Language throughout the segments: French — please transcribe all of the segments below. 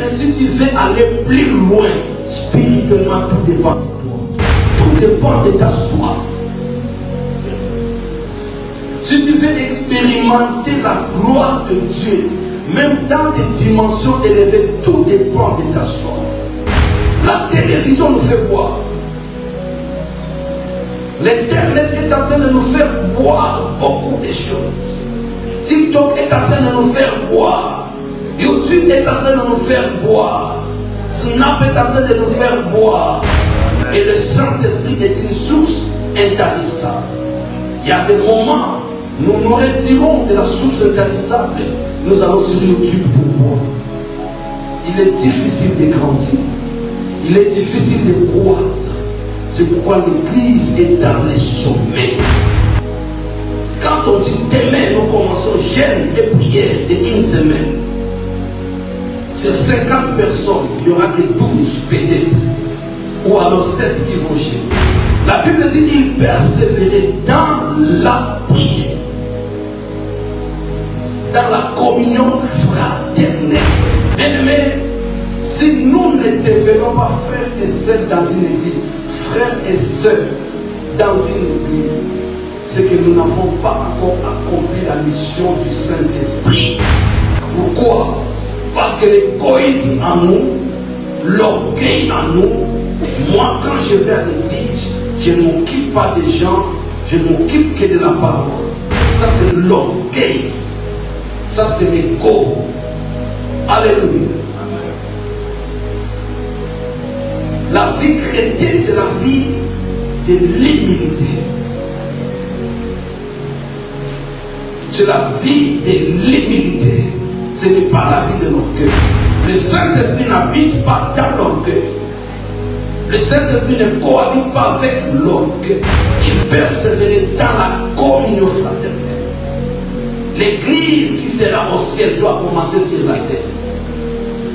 Mais si tu veux aller plus loin, spirituellement, tout dépend de toi. Tout dépend de ta soif. Si tu veux expérimenter la gloire de Dieu, même dans des dimensions élevées, tout dépend de ta soif. La télévision nous fait boire. L'Internet est en train de nous faire boire beaucoup de choses. TikTok est en train de nous faire boire. YouTube est en train de nous faire boire. Snap est en train de nous faire boire. Et le Saint-Esprit est une source intarissable. Il y a des moments, nous nous retirons de la source intarissable. Nous allons sur YouTube pour boire. Il est difficile de grandir. Il est difficile de croître. C'est pourquoi l'église est dans les sommets. Quand on dit demain, nous commençons jeûne et prière de une semaine. Sur 50 personnes, il n'y aura que 12 peut-être. Ou alors 7 qui vont jeûner. La Bible dit qu'il persévérait dans la prière. Dans la communion fraternelle. Bien-aimés, si nous ne devenons pas frères et sœurs dans une église, frères et sœurs dans une église, c'est que nous n'avons pas encore accompli la mission du Saint-Esprit. Pourquoi? Parce que l'égoïsme en nous, l'orgueil en nous, moi quand je vais à l'église, je ne m'occupe pas des gens, je ne m'occupe que de la parole. Ça c'est l'orgueil. Ça c'est l'ego. Alléluia. La vie chrétienne, c'est la vie de l'humilité. C'est la vie de l'humilité. Ce n'est pas la vie de l'orgueil. Le Saint-Esprit n'habite pas dans l'orgueil. Le Saint-Esprit ne cohabite pas avec l'orgueil. Il persévère dans la communion fraternelle. L'église qui sera au ciel doit commencer sur la terre.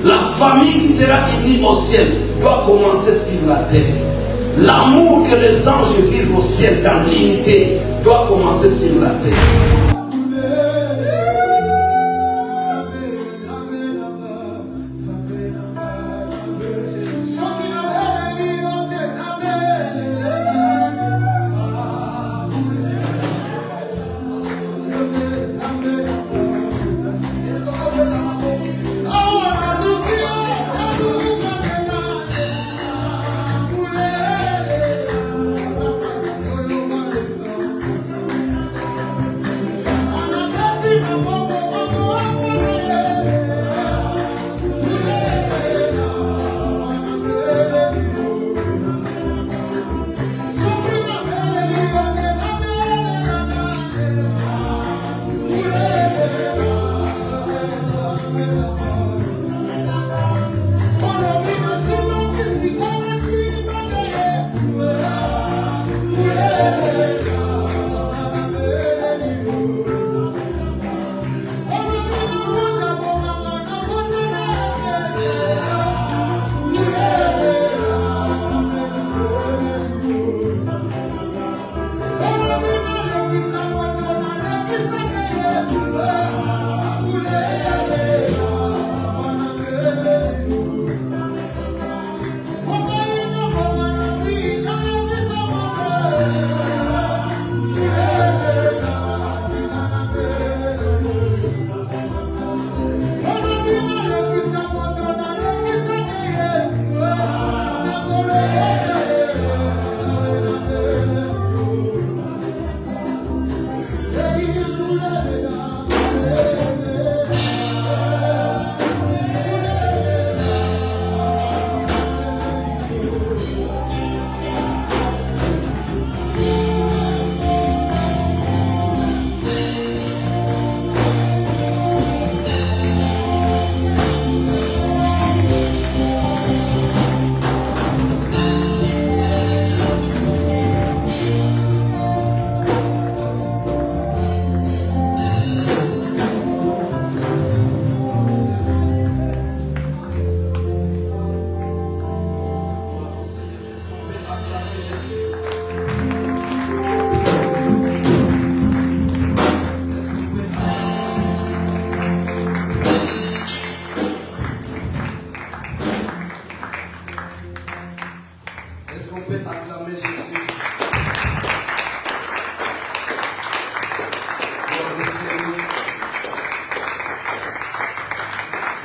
La famille qui sera unie au ciel doit commencer sur la terre. L'amour que les anges vivent au ciel dans l'unité doit commencer sur la terre.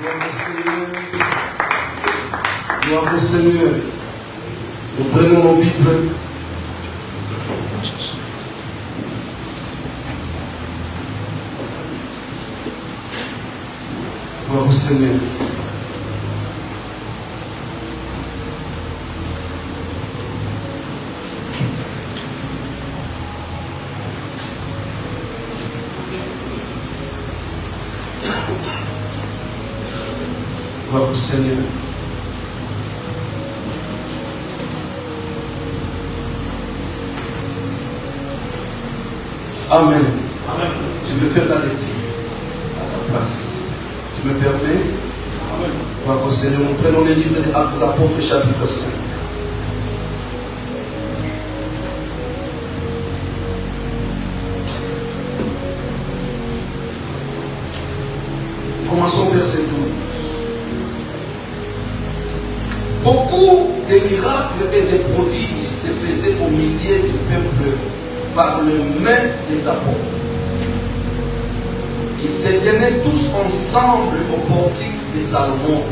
Gloire au Seigneur. Nous prenons nos Bibles. Gloire au Seigneur. Gloire au Seigneur. Amen. Amen. Je vais faire la lecture à ta place. Tu me permets? Amen. Gloire au Seigneur. Nous prenons les livres des Actes des Apôtres, chapitre 5. Commençons verset 12. Beaucoup de miracles et de prodiges se faisaient au milieu du peuple par le main des apôtres. Ils se tenaient tous ensemble au portique de Salomon.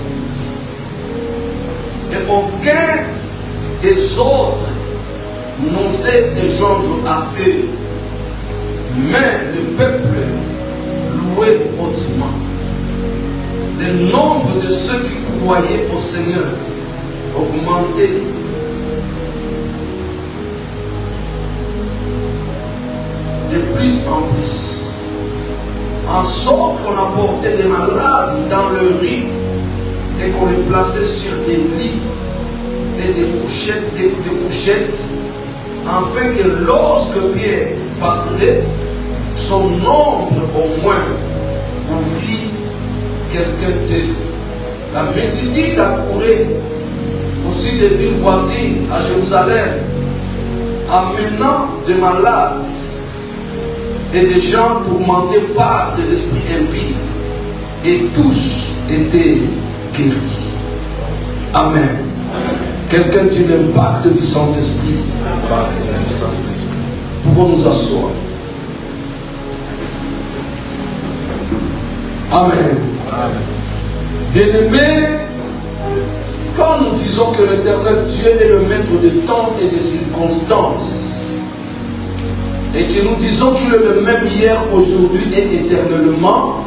Et aucun des autres n'osait se joindre à eux. Mais le peuple louait hautement. Le nombre de ceux qui croyaient au Seigneur augmentait. De plus en plus. En sorte qu'on apportait des malades dans le riz et qu'on les plaçait sur des lits et des couchettes, afin que lorsque Pierre passerait, son nombre au moins ouvrit quelqu'un d'eux. La multitude accourait aussi des villes voisines à Jérusalem, amenant des malades et des gens tourmentés par des esprits impies, et tous étaient guéris. Amen. Amen. Quelqu'un dit l'impact du Saint-Esprit. Pouvons nous asseoir. Amen. Bien-aimés, quand nous disons que l'Éternel Dieu est le maître des temps et des circonstances, et que nous disons qu'il est le même hier, aujourd'hui et éternellement,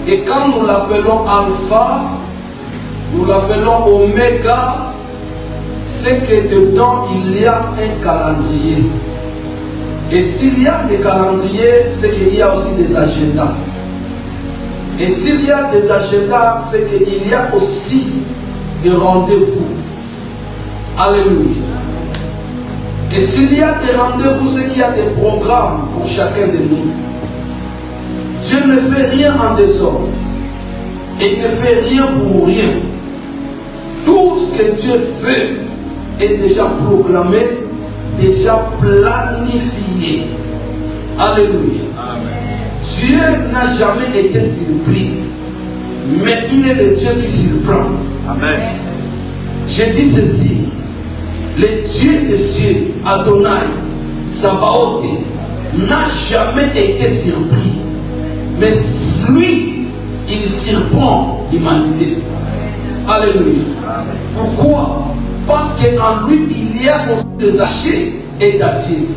et quand nous l'appelons Alpha, nous l'appelons Oméga, c'est que dedans il y a un calendrier. Et s'il y a des calendriers, c'est qu'il y a aussi des agendas. Et s'il y a des agendas, c'est qu'il y a aussi des rendez-vous. Alléluia. Et s'il y a des rendez-vous, c'est qu'il y a des programmes pour chacun de nous. Dieu ne fait rien en désordre. Et ne fait rien pour rien. Tout ce que Dieu fait est déjà programmé, déjà planifié. Alléluia. Dieu n'a jamais été surpris, mais il est le Dieu qui surprend. Amen. Je dis ceci, le Dieu des cieux, Adonai, Sabaoth, n'a jamais été surpris, mais lui, il surprend l'humanité. Alléluia. Pourquoi? Parce qu'en lui, il y a aussi des hachés et d'attiers.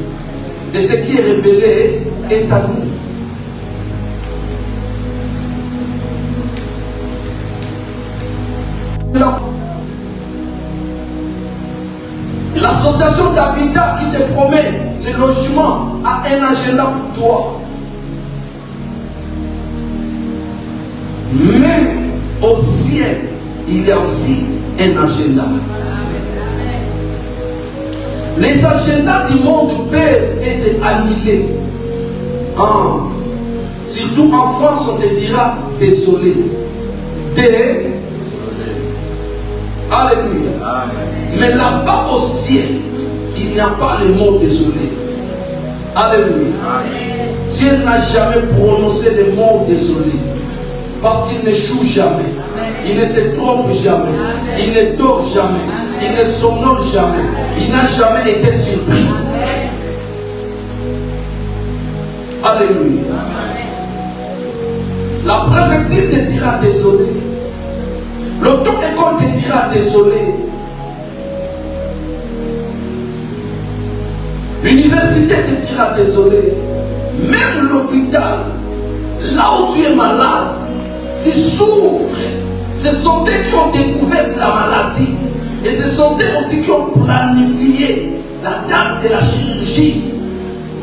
Et ce qui est révélé est à nous. L'association d'habitat qui te promet le logement a un agenda pour toi. Mais au ciel, il y a aussi un agenda. Les agendas du monde peuvent être annulés. Surtout en France, on te dira désolé. Alléluia. Amen. Mais là-bas au ciel, il n'y a pas le mot désolé. Alléluia. Amen. Dieu n'a jamais prononcé le mot désolé. Parce qu'il n'échoue jamais. Amen. Il ne se trompe jamais. Amen. Il ne dort jamais. Amen. Il ne somnole jamais. Il n'a jamais été surpris. Amen. Alléluia. Amen. La préfecture te dira désolé. dira désolé. Même l'hôpital, là où tu es malade, tu souffres. Ce sont eux qui ont découvert la maladie. Et ce sont eux aussi qui ont planifié la date de la chirurgie.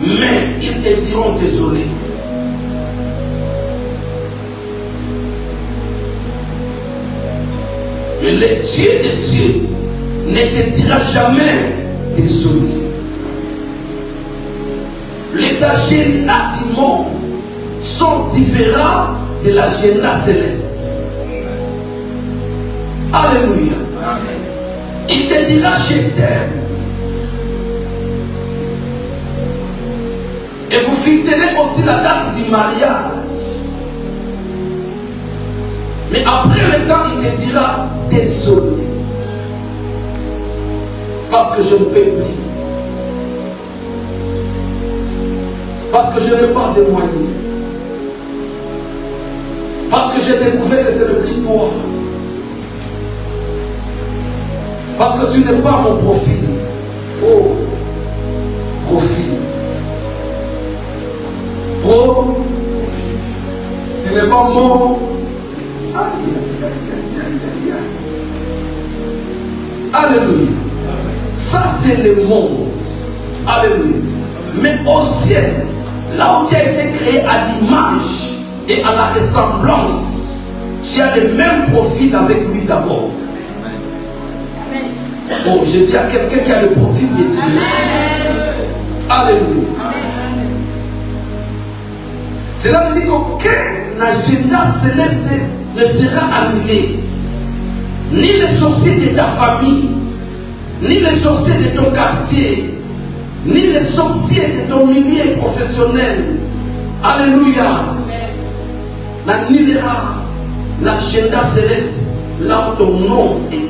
Mais ils te diront désolé. Mais le Dieu des cieux ne te dira jamais désolé. Les agendas du monde sont différents de l'agenda céleste. Alléluia. Amen. Il te dira je t'aime. Et vous fixerez aussi la date du mariage. Mais après le temps, il te dira désolé. Parce que je ne peux plus. Parce que je n'ai pas de moyens. Parce que j'ai découvert que c'est le plus toi. Parce que tu n'es pas mon profil. Oh, profil. Oh, tu n'es pas mon. Alléluia. Ça, c'est le monde. Alléluia. Mais au ciel, là où tu as été créé à l'image et à la ressemblance, tu as le même profil avec lui d'abord. Oh, je dis à quelqu'un qui a le profil de Dieu. Alléluia. Cela veut dire qu'aucun agenda céleste ne sera annulé. Ni les sorciers de ta famille, ni les sorciers de ton quartier, ni les sorciers de ton milieu professionnel. Alléluia. N'annulera l'agenda céleste là où ton nom est écrit.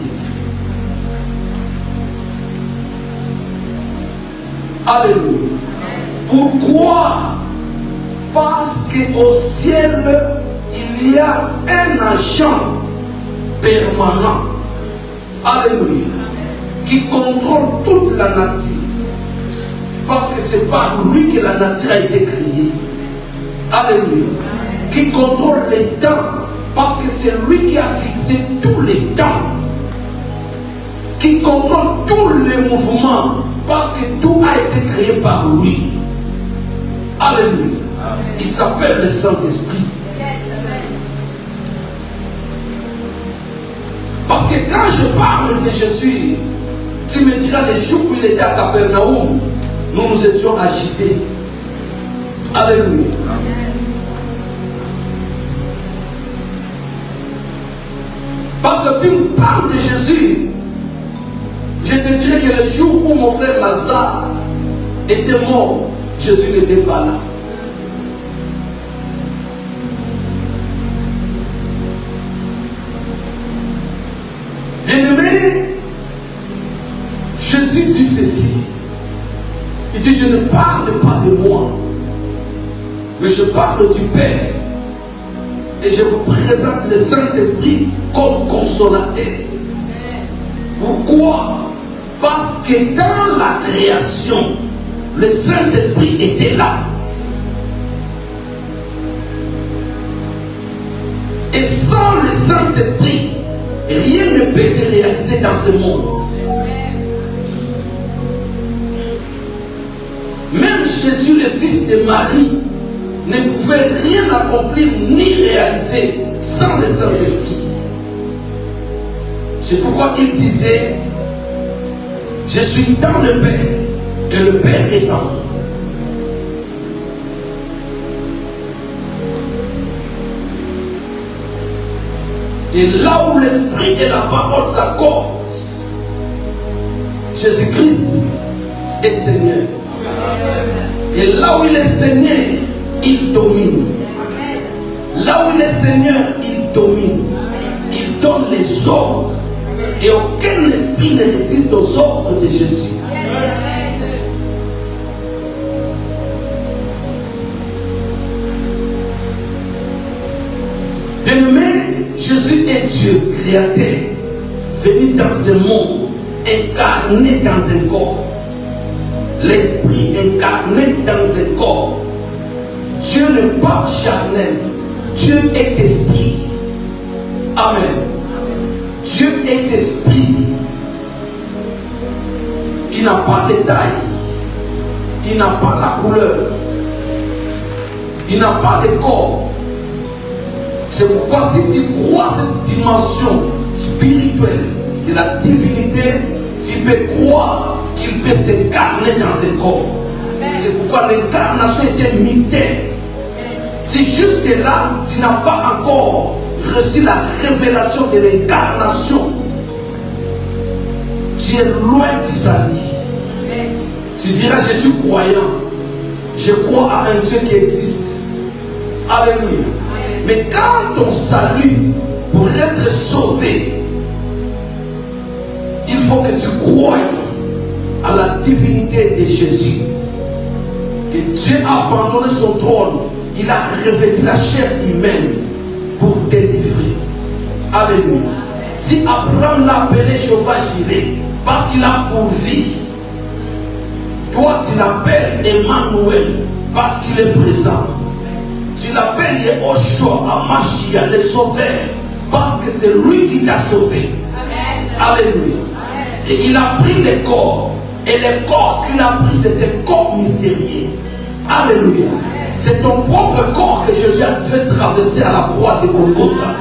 Alléluia. Pourquoi? Parce qu'au ciel, il y a un agent permanent. Alléluia. Qui contrôle toute la nature. Parce que c'est par lui que la nature a été créée. Alléluia. Qui contrôle les temps. Parce que c'est lui qui a fixé tous les temps. Qui contrôle tous les mouvements. Parce que tout a été créé par lui. Alléluia. Il s'appelle le Saint-Esprit. Parce que quand je parle de Jésus, tu me diras les jours où il était à Capernaum, nous étions agités. Alléluia. Parce que tu me parles de Jésus, je te dirais que le jour où mon frère Lazare était mort, Jésus n'était pas là. Bien-aimé, Jésus dit ceci. Il dit, je ne parle pas de moi, mais je parle du Père. Et je vous présente le Saint-Esprit comme consolateur. Pourquoi? Parce que dans la création, le Saint-Esprit était là. Et sans le Saint-Esprit, rien ne peut se réaliser dans ce monde. Même Jésus, le fils de Marie, ne pouvait rien accomplir ni réaliser sans le Saint-Esprit. C'est pourquoi il disait, je suis dans le Père et le Père est en moi. Et là où l'esprit et la parole s'accordent, Jésus-Christ est Seigneur. Et là où il est Seigneur, il domine. Là où il est Seigneur, il domine. Il donne les ordres. Et aucun esprit ne résiste aux ordres de Jésus. Bien-aimé, Jésus est Dieu, créateur, venu dans ce monde, incarné dans un corps. l'esprit incarné dans un corps. Dieu n'est pas charnel. Dieu est esprit. Amen. Dieu est esprit. Il n'a pas de taille. Il n'a pas la couleur. Il n'a pas de corps. C'est pourquoi si tu crois cette dimension spirituelle de la divinité, tu peux croire qu'il peut s'incarner dans ce corps. C'est pourquoi l'incarnation est un mystère. Si jusque-là, tu n'as pas encore reçu la révélation de l'incarnation, tu es loin du salut. Tu diras, je suis croyant. Je crois à un Dieu qui existe. Alléluia. Mais quand ton salut, pour être sauvé, il faut que tu croies à la divinité de Jésus. Que Dieu a abandonné son trône. Il a revêtu la chair humaine pour délivrer. Alléluia. Si Abraham l'a appelé Jéhovah Jireh, parce qu'il a pourvu, toi tu l'appelles Emmanuel, parce qu'il est présent. Tu l'appelles Yehoshua, Amashia, le sauveur, parce que c'est lui qui t'a sauvé. Amen. Alléluia. Amen. Et il a pris les corps. Et les corps qu'il a pris, c'est un corps mystérieux. Alléluia. C'est ton propre corps que Jésus a fait traverser à la croix de Golgotha.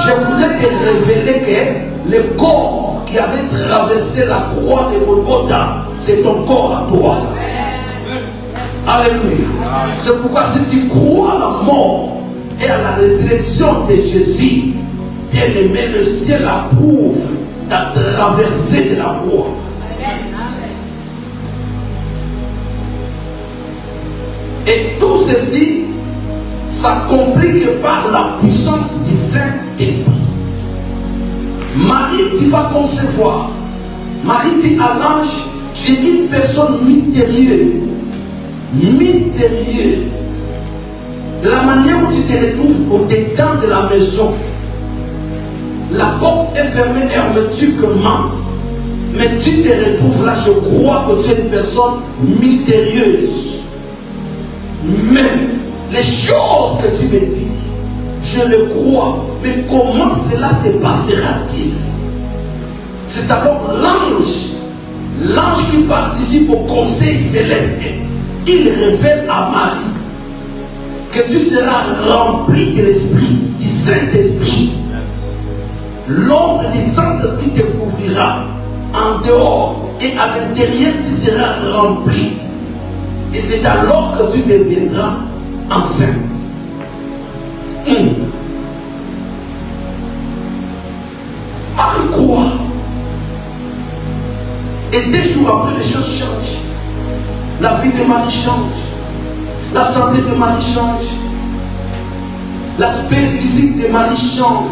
Je voudrais te révéler que le corps qui avait traversé la croix de Golgotha, c'est ton corps à toi. Alléluia. C'est pourquoi si tu crois à la mort et à la résurrection de Jésus, bien aimé, le ciel approuve ta traversée de la croix. Et tout ceci s'accomplit que par la puissance du Saint-Esprit. Marie, tu vas concevoir. Marie dit à l'ange, tu es une personne mystérieuse. Mystérieux. De la manière où tu te retrouves au-dedans de la maison, la porte est fermée hermétiquement, mais tu te retrouves là. Je crois que tu es une personne mystérieuse. Mais les choses que tu me dis, je le crois, mais comment cela se passera-t-il? C'est alors l'ange qui participe au conseil céleste. Il révèle à Marie que tu seras rempli de l'esprit, du Saint-Esprit. L'ombre du Saint-Esprit te couvrira en dehors et à l'intérieur tu seras rempli. Et c'est alors que tu deviendras enceinte. Marie croit. Et 2 jours après, les choses changent. La vie de Marie change. La santé de Marie change. L'aspect physique de Marie change.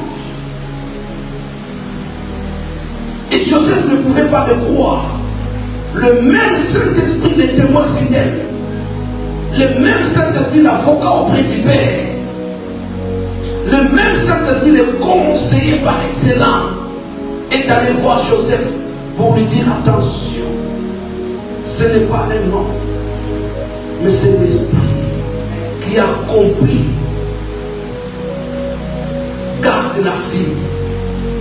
Et Joseph ne pouvait pas le croire. Le même Saint-Esprit, le témoin fidèle, le même Saint-Esprit, l'avocat auprès du Père, le même Saint-Esprit, le conseiller par excellence, est allé voir Joseph pour lui dire attention, ce n'est pas un homme, mais c'est l'Esprit qui a accompli. Garde la fille,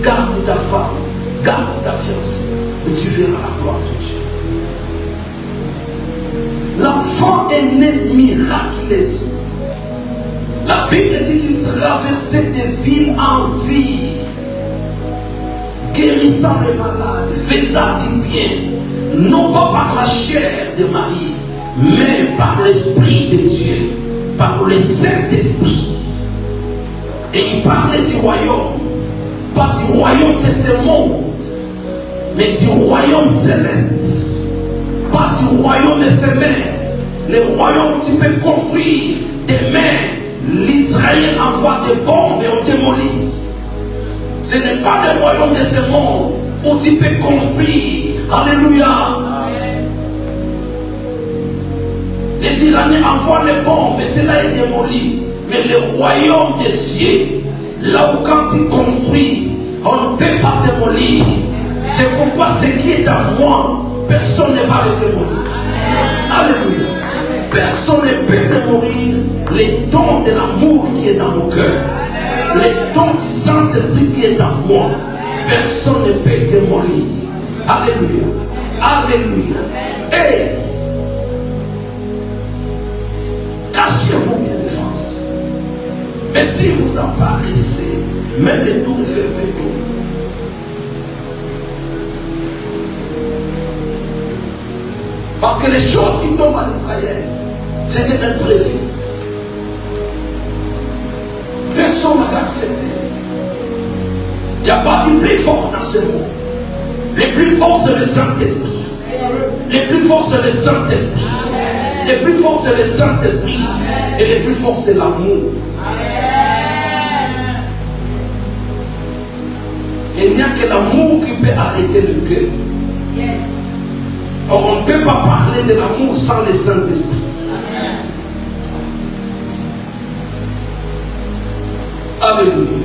garde ta femme, garde ta fiancée, et tu verras la gloire de Dieu. L'enfant est né miraculeusement. La Bible dit qu'il traversait de ville en ville, guérissant les malades, faisant du bien, non pas par la chair de Marie, mais par l'Esprit de Dieu, par le Saint-Esprit. Et il parlait du royaume, pas du royaume de ce monde, mais du royaume céleste. Pas du royaume éphémère, le royaume où tu peux construire des mains. L'Israël envoie des bombes et on démolit. Ce n'est pas le royaume de ce monde où tu peux construire. Alléluia. Les Iraniens envoient les bombes et cela est démoli. Mais le royaume des cieux, là où quand tu construis, on ne peut pas démolir. C'est pourquoi ce qui est à moi, personne ne va le démolir. Alléluia. Personne ne peut démolir les dons de l'amour qui est dans mon cœur. Les dons du Saint-Esprit qui est en moi. Personne ne peut démolir. Alléluia. Alléluia. Et cachez-vous bien les France. Mais si vous apparaissez, même les tours fermés, parce que les choses qui tombent en Israël, c'était imprévu. Personne n'avait accepté. Il n'y a pas de plus fort dans ce monde. Les plus forts, c'est le Saint-Esprit. Les plus forts, c'est le Saint-Esprit. Les plus forts, c'est le Saint-Esprit. Et les plus forts, c'est l'amour. Il n'y a que l'amour qui peut arrêter le cœur. Or, on ne peut pas parler de l'amour sans le Saint-Esprit. Alléluia.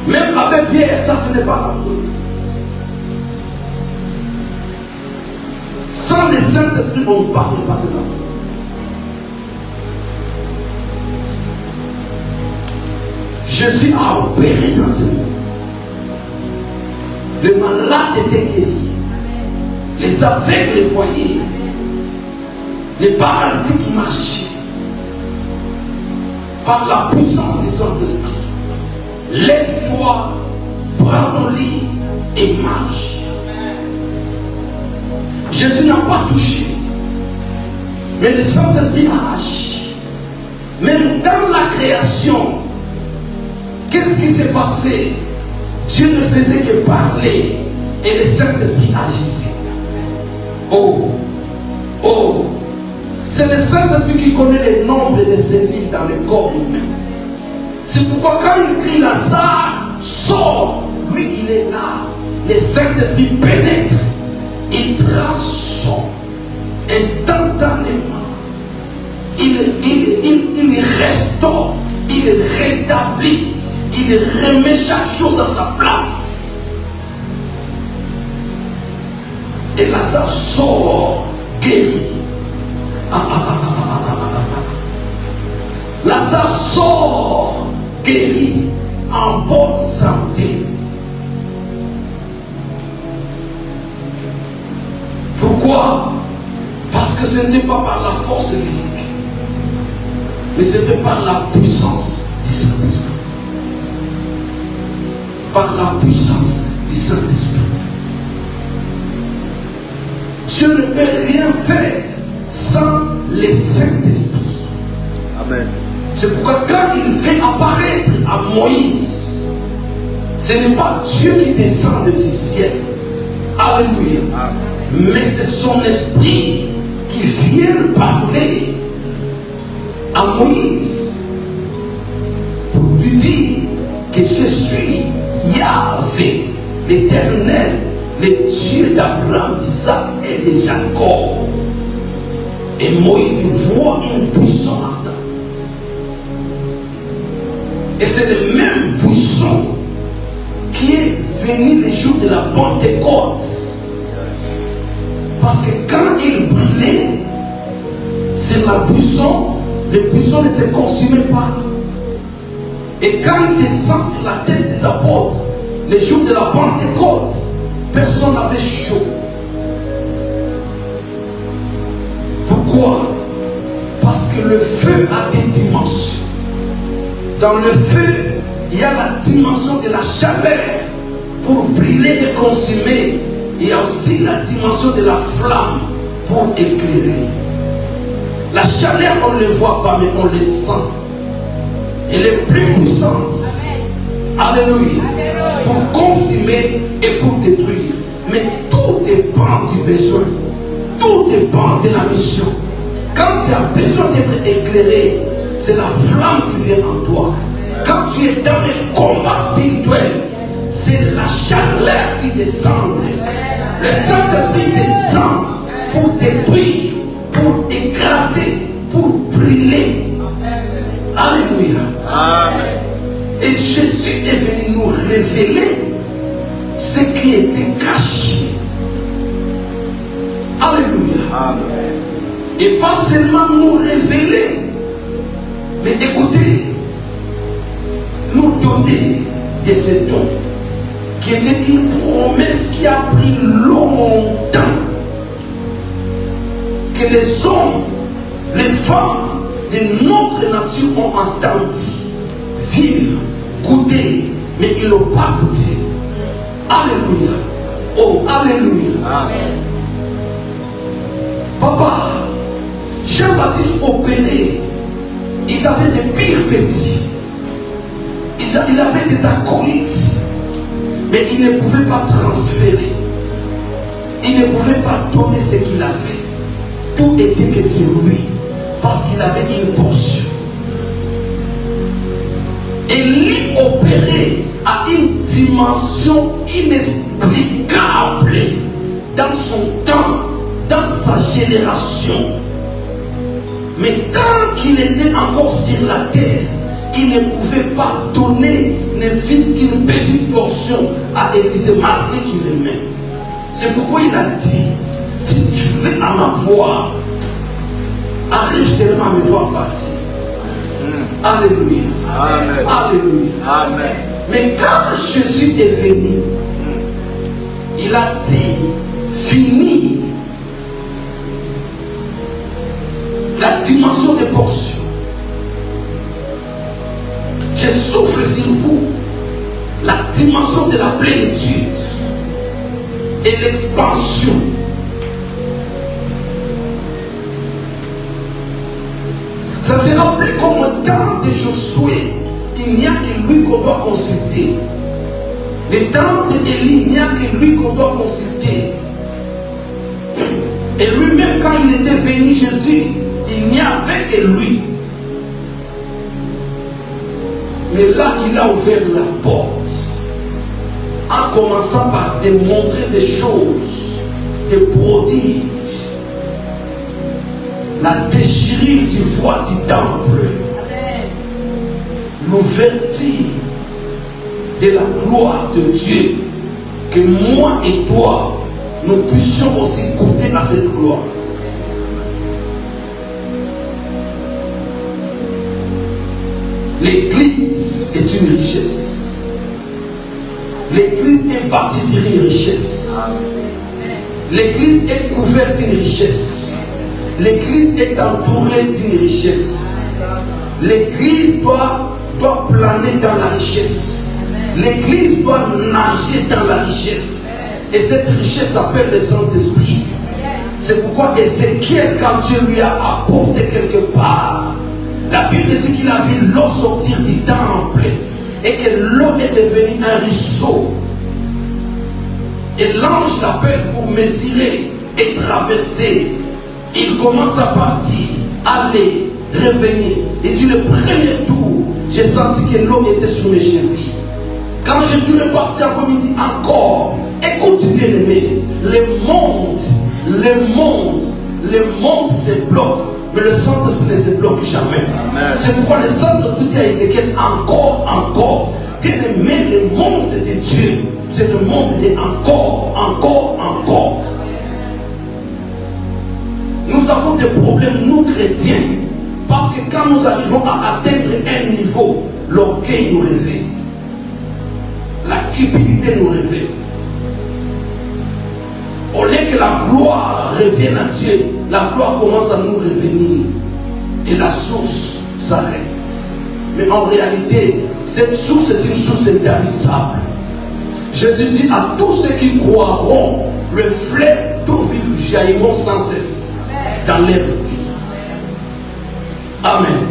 Même avec Pierre, ça ce n'est pas l'amour. Sans le Saint-Esprit, on ne parle pas de l'amour. Jésus a opéré dans ce monde. Le malade était guéri. Les aveugles voyaient. Les paralytiques marchaient. Par la puissance du Saint-Esprit. Lève-toi, prends ton lit et marche. Jésus n'a pas touché. Mais le Saint-Esprit a agi. Même dans la création, qu'est-ce qui s'est passé? Dieu ne faisait que parler et le Saint-Esprit agissait. Oh, oh, c'est le Saint-Esprit qui connaît le nombre de cellules dans le corps humain. C'est pourquoi quand il crie Lazare, sort, lui il est là. Le Saint-Esprit pénètre, il transforme instantanément. Il restaure, il rétablit. Il remet chaque chose à sa place. Et Lazare sort guéri. Lazare sort guéri en bonne santé. Pourquoi? Parce que ce n'était pas par la force physique, mais c'était par la puissance du Saint-Esprit. Par la puissance du Saint-Esprit. Dieu ne peut rien faire sans le Saint-Esprit. Amen. C'est pourquoi quand il fait apparaître à Moïse, ce n'est pas Dieu qui descend du ciel. Alléluia. Amen. Mais c'est son esprit qui vient parler à Moïse pour lui dire que je suis Yahvé, l'Éternel, le Dieu d'Abraham, d'Isaac et de Jacob. Et Moïse voit une puissance là-dedans. Et c'est le même puissant qui est venu le jour de la Pentecôte. Parce que quand il brûlait, c'est la buisson, le buisson ne se consumait pas. Et quand il descend sur la tête des apôtres, le jour de la Pentecôte, personne n'avait chaud. Pourquoi? Parce que le feu a des dimensions. Dans le feu, il y a la dimension de la chaleur pour brûler et consumer. Il y a aussi la dimension de la flamme pour éclairer. La chaleur, on ne le voit pas, mais on le sent. Elle est plus puissante. Alléluia. Pour consumer et pour détruire. Mais tout dépend du besoin. Tout dépend de la mission. Quand tu as besoin d'être éclairé, c'est la flamme qui vient en toi. Quand tu es dans le combat spirituel, c'est la chaleur qui descend. Le Saint-Esprit descend pour détruire, pour écraser, pour brûler. Alléluia. Amen. Et Jésus est venu nous révéler ce qui était caché. Alléluia. Amen. Et pas seulement nous révéler, mais écoutez, nous donner de ces dons, qui était une promesse qui a pris longtemps. Que les hommes, les femmes de notre nature ont entendu, vivre, goûter, mais ils n'ont pas goûté. Alléluia. Oh, alléluia. Amen. Papa, Jean-Baptiste opérait. Ils avaient des pires petits. Ils avaient des acolytes. Mais ils ne pouvaient pas transférer. Ils ne pouvaient pas donner ce qu'il avait. Tout était que c'est lui. Parce qu'il avait une portion. Élie opérait à une dimension inexplicable dans son temps, dans sa génération. Mais tant qu'il était encore sur la terre, il ne pouvait pas donner ne fût-ce qu'une petite portion à Élisée, malgré qu'il aimait. C'est pourquoi il a dit, si tu veux en avoir, arrive seulement à me voir partir. Alléluia. Amen. Alléluia. Amen. Mais quand Jésus est venu, il a dit, fini la dimension des portions. Je souffle sur vous la dimension de la plénitude et l'expansion. Ça ne sera plus comme au temps de Josué. Il n'y a que lui qu'on doit consulter. Le temps d'Élie, il n'y a que lui qu'on doit consulter. Et lui-même, quand il était venu, Jésus, il n'y avait que lui. Mais là, il a ouvert la porte. En commençant par démontrer des choses, des prodiges. La déchirure du voile du temple. L'ouverture de la gloire de Dieu. Que moi et toi, nous puissions aussi goûter à cette gloire. L'église est une richesse. L'église est bâtie sur une richesse. L'église est couverte d'une richesse. L'église est entourée d'une richesse. L'église doit planer dans la richesse. L'église doit nager dans la richesse. Et cette richesse s'appelle le Saint-Esprit. C'est pourquoi Ézéchiel, quand Dieu lui a apporté quelque part, la Bible dit qu'il a vu l'eau sortir du temple et que l'eau est devenue un ruisseau. Et l'ange l'appelle pour mesurer et traverser. Il commence à partir, aller, revenir. Et du le premier tour, j'ai senti que l'eau était sur mes chevilles. Quand je suis reparti après-midi encore, écoute bien aimé, le monde se bloque. Mais le Saint-Esprit ne se bloque jamais. C'est pourquoi le Saint-Esprit dit à Ézéchiel encore. Bien aimé, le monde de Dieu, c'est le monde de encore. Nous avons des problèmes, nous chrétiens, parce que quand nous arrivons à atteindre un niveau, l'orgueil nous réveille. La cupidité nous réveille. Au lieu que la gloire revienne à Dieu, la gloire commence à nous revenir. Et la source s'arrête. Mais en réalité, cette source est une source intarissable. Jésus dit à tous ceux qui croiront, le fleuve d'eau vive jailliront sans cesse dans leur vie. Amen.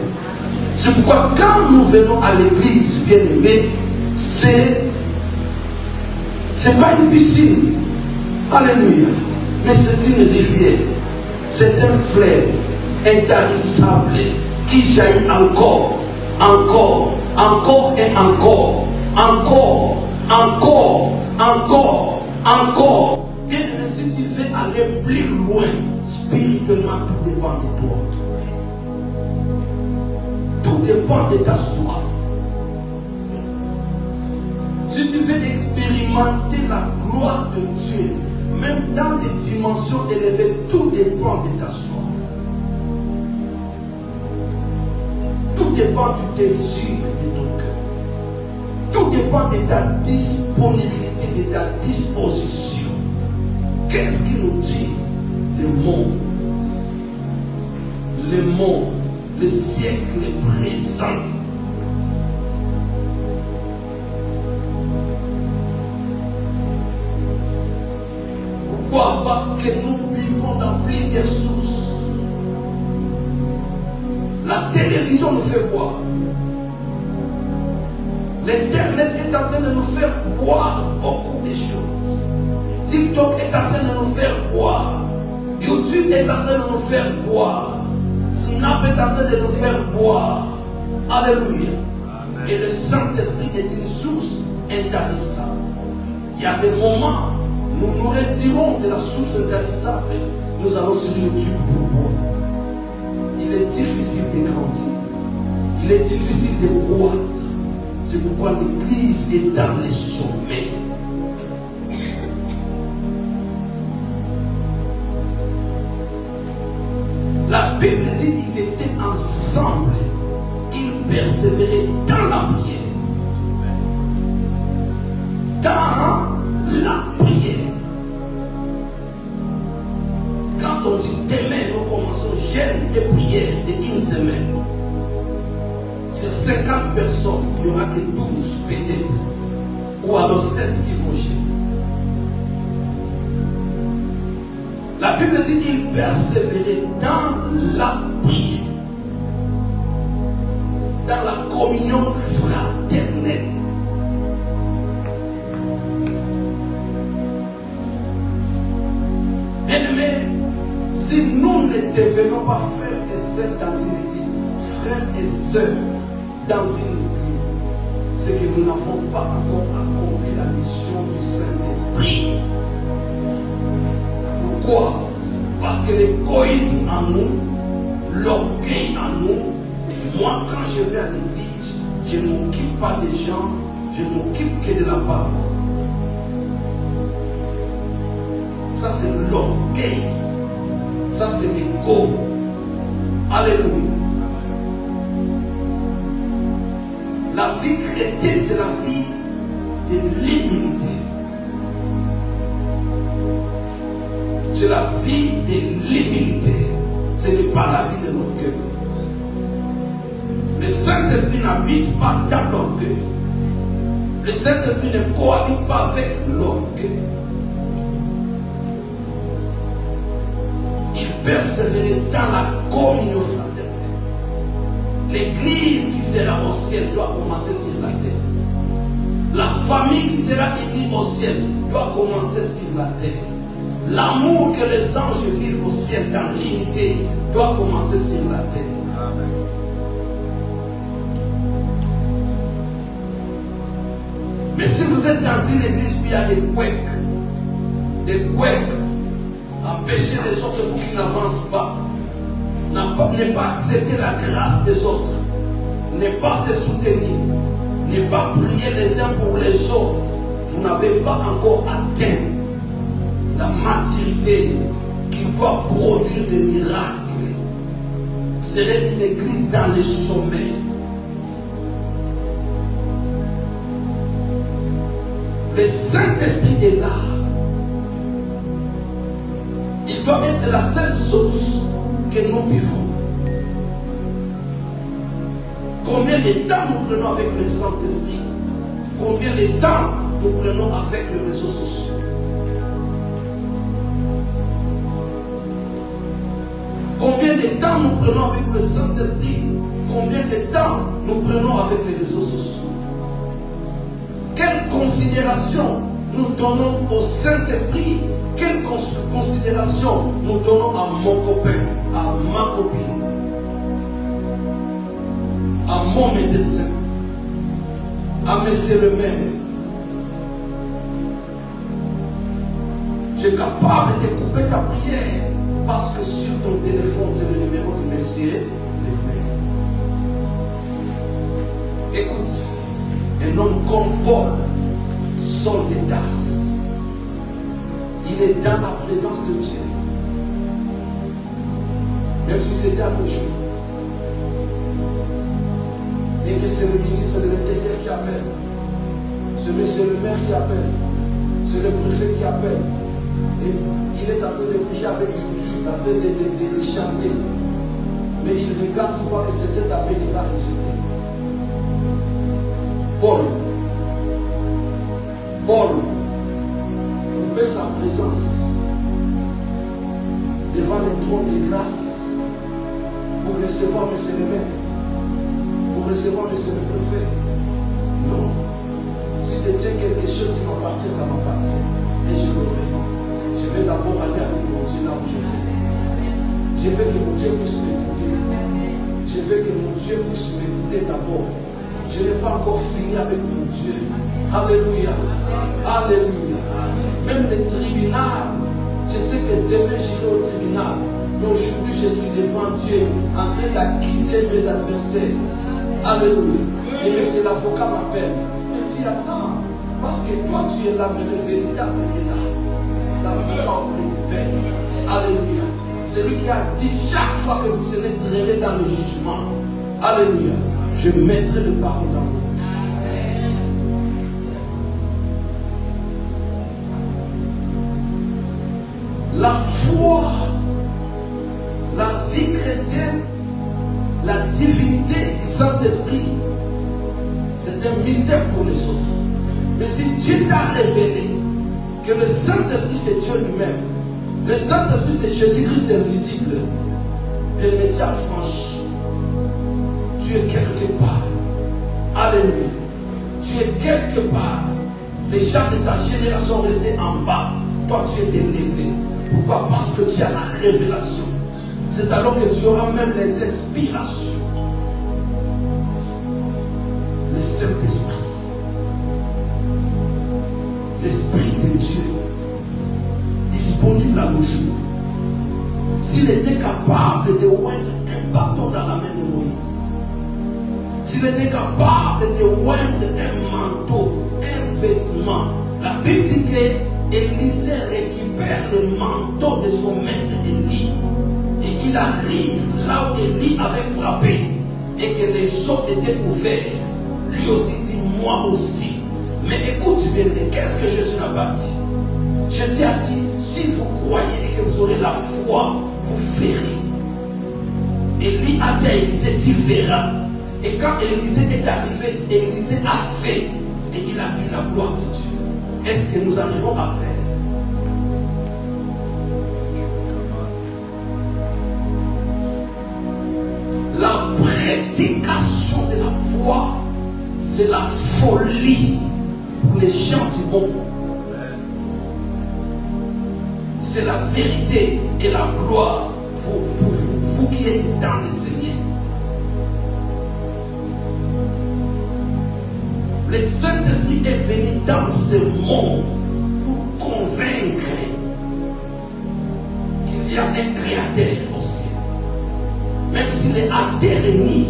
C'est pourquoi quand nous venons à l'église, bien aimé, c'est pas une piscine. Alléluia. Mais c'est une rivière. C'est un fleuve intarissable qui jaillit encore et encore. Bien, mais si tu veux aller plus loin, spirituellement, tout dépend de toi. Tout dépend de ta soif. Si tu veux expérimenter expérimenter la gloire de Dieu, même dans des dimensions élevées, tout dépend de ta soif. Tout dépend du désir de ton cœur. Tout dépend de ta disponibilité, de ta disposition. Qu'est-ce qui nous dit? Le monde. Le monde. Le siècle présent. Pourquoi? Parce que nous vivons dans plusieurs sources. La télévision nous fait boire. L'internet est en train de nous faire boire beaucoup de choses. TikTok est en train de nous faire boire. YouTube est en train de nous faire boire. Snap est en train de nous faire boire. Alléluia. Amen. Et le Saint-Esprit est une source intarissable. Il y a des moments, nous nous retirons de la source intarissable. Nous allons sur YouTube pour boire. Il est difficile de grandir. Il est difficile de croître. C'est pourquoi l'Église est dans les sommets. La Bible dit qu'ils étaient ensemble. Ils persévéraient dans la prière. Dans la prière. Quand on dit demain, nous commençons jeûne et prière d'une semaine. Sur 50 personnes, il n'y aura que 12 peut-être. Ou alors 7 qui vont jeûner. La Bible dit qu'ils persévéraient dans la prière, dans la communion fraternelle. Bien-aimés, si nous ne devenons pas frères et sœurs dans une église, frères et sœurs dans une église, c'est que nous n'avons pas encore accompli la mission du Saint-Esprit. Pourquoi? Parce que l'égoïsme en nous, l'orgueil en nous, moi quand je vais à l'église, je ne m'occupe pas des gens, je ne m'occupe que de la parole. Ça c'est l'orgueil, ça c'est l'ego. Alléluia. La vie chrétienne, c'est la vie de l'humilité. C'est la vie de l'humilité. Ce n'est pas la vie de l'orgueil. Le Saint-Esprit n'habite pas dans l'orgueil. Le Saint-Esprit ne cohabite pas avec l'orgueil. Il persévérait dans la communion fraternelle. L'église qui sera au ciel doit commencer sur la terre. La famille qui sera unie au ciel doit commencer sur la terre. L'amour que les anges vivent au ciel dans l'unité doit commencer sur la terre. Amen. Mais si vous êtes dans une église où il y a des couecs, empêcher les autres pour qu'ils n'avancent pas, ne pas accepter la grâce des autres, ne pas se soutenir, ne pas prier les uns pour les autres, vous n'avez pas encore atteint la maturité qui doit produire des miracles. C'est une église dans les sommets. Le Saint-Esprit est là. Il doit être la seule source que nous vivons. Combien de temps nous prenons avec le Saint-Esprit? Combien de temps nous prenons avec les réseaux sociaux? Combien de temps nous prenons avec le Saint-Esprit? Combien de temps nous prenons avec les réseaux sociaux? Quelle considération nous donnons au Saint-Esprit? Quelle considération nous donnons à mon copain, à ma copine, à mon médecin, à monsieur le maire? Tu es capable de couper ta prière parce que sur ton téléphone, c'est le numéro du monsieur le maire. Écoute, un homme comme Paul Saul de Tarse. Il est dans la présence de Dieu. Même si c'était à nos jours. Et que c'est le ministre de l'Intérieur qui appelle. C'est le maire qui appelle. C'est le préfet qui appelle. Et il est en train de prier avec YouTube, en train de chanter. Mais il regarde pour voir que c'est cet appel qu'il va rejeter. Paul, coupait sa présence devant le trône de grâce pour recevoir M. le maire, pour recevoir M. le préfet. Non. Si tu tiens quelque chose qui m'appartient, ça m'appartient. Et je l'aurai. Je vais d'abord aller avec mon Dieu là où je vais. Je veux que mon Dieu puisse m'écouter. Je veux que mon Dieu puisse m'écouter d'abord. Je n'ai pas encore fini avec mon Dieu. Alléluia. Alléluia. Même le tribunal, je sais que demain j'irai au tribunal. Mais aujourd'hui je suis devant Dieu en train d'accuser mes adversaires. Alléluia. Et mais c'est l'avocat m'appelle. Mais tu attends. Parce que toi tu es là, mais le véritable est là. L'avocat auprès du Père. Alléluia. C'est lui qui a dit chaque fois que vous serez traînés dans le jugement. Alléluia. Je mettrai le parole dans vous. La foi, la vie chrétienne, la divinité du Saint-Esprit, c'est un mystère pour les autres. Mais si Dieu t'a révélé que le Saint-Esprit c'est Dieu lui-même, le Saint-Esprit c'est Jésus-Christ invisible, et le métier franchi, tu es quelque part. Alléluia. Tu es quelque part. Les gens de ta génération restés en bas. Toi, tu es élevé. Pourquoi? Parce que tu as la révélation. C'est alors que tu auras même les inspirations. Le Saint-Esprit. L'Esprit de Dieu. Disponible à nos jours. S'il était capable de oindre un bâton dans la main de Moïse, s'il était capable de oindre un manteau, un vêtement, la Bible dit que Élisée récupère le manteau de son maître Élie. Et il arrive là où Élie avait frappé et que les eaux étaient ouverts. Lui aussi dit, moi aussi. Mais écoute bien, qu'est-ce que Jésus n'a pas dit? Jésus a dit, si vous croyez et que vous aurez la foi, vous verrez. Élie a dit à Élisée, tu verras. Et quand Élisée est arrivé, Élisée a fait. Et il a vu la gloire de Dieu. Est-ce que nous arrivons à faire? La prédication de la foi, c'est la folie pour les gens du monde. C'est la vérité et la gloire pour vous qui êtes dans le Seigneur. Le Saint-Esprit est venu dans ce monde pour convaincre qu'il y a un Créateur au ciel. Même s'il est à terre ennemi,